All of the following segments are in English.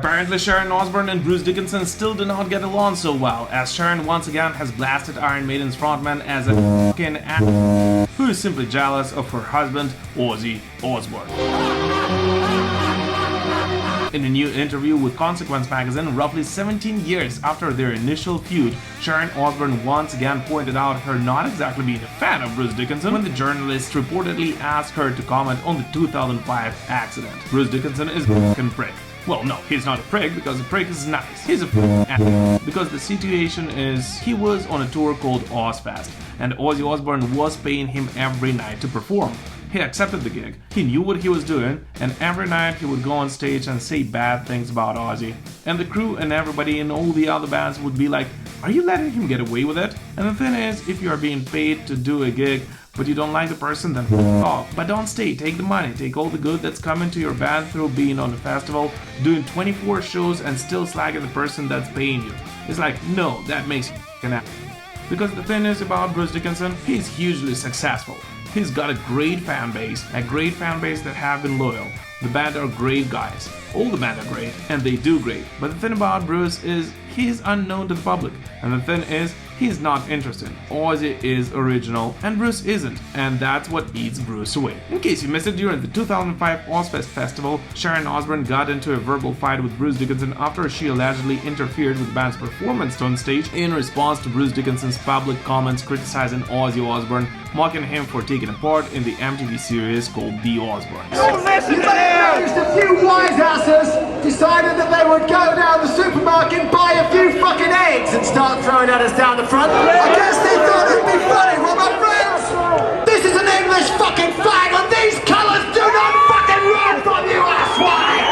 Apparently Sharon Osbourne and Bruce Dickinson still do not get along so well, as Sharon once again has blasted Iron Maiden's frontman as a f***ing ass who is simply jealous of her husband, Ozzy Osbourne. In a new interview with Consequence magazine, roughly 17 years after their initial feud, Sharon Osbourne once again pointed out her not exactly being a fan of Bruce Dickinson when the journalist reportedly asked her to comment on the 2005 accident. Bruce Dickinson is a f***ing prick. Well, no, he's not a prick because a prick is nice. He's a f***ing because the situation is he was on a tour called Ozfest, and Ozzy Osbourne was paying him every night to perform. He accepted the gig, he knew what he was doing, and every night he would go on stage and say bad things about Ozzy. And the crew and everybody in all the other bands would be like, are you letting him get away with it? And the thing is, if you are being paid to do a gig, but you don't like the person, then f*** off. But don't stay, take the money, take all the good that's coming to your band through being on the festival, doing 24 shows and still slagging the person that's paying you. It's like, no, that makes you f***ing happy. Because the thing is about Bruce Dickinson, he's hugely successful. He's got a great fan base that have been loyal. The band are great guys. All the band are great, and they do great. But the thing about Bruce is, he's unknown to the public. And the thing is, he's not interested. Ozzy is original, and Bruce isn't. And that's what eats Bruce away. In case you missed it, during the 2005 Ozfest festival, Sharon Osbourne got into a verbal fight with Bruce Dickinson after she allegedly interfered with the band's performance on stage in response to Bruce Dickinson's public comments criticizing Ozzy Osbourne, mocking him for taking a part in the MTV series called The Osbournes. Don't listen to him! Just a few wise asses decided that they would go down the supermarket, buy a few fucking eggs and start throwing at us down the front. I guess they thought it'd be funny. Well, my friends, this is an English fucking flag and these colours do not fucking run from you, asswites!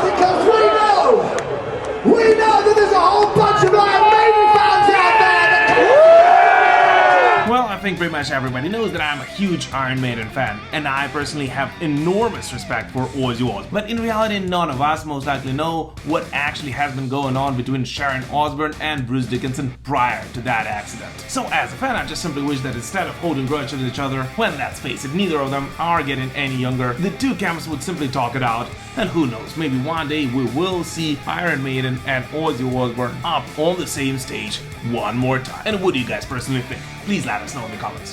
Because we know that there's a whole bunch of Iron Maiden fans out there that Well, I think pretty much everybody knows that I'm a huge Iron Maiden fan, and I personally have enormous respect for Ozzy Osbourne. But in reality, none of us most likely know what actually has been going on between Sharon Osbourne and Bruce Dickinson prior to that accident. So as a fan, I just simply wish that instead of holding grudge with each other, when let's face it, neither of them are getting any younger, the two camps would simply talk it out, and who knows, maybe one day we will see Iron Maiden and Ozzy Osbourne up on the same stage one more time. And what do you guys personally think? Please let us know in the comments.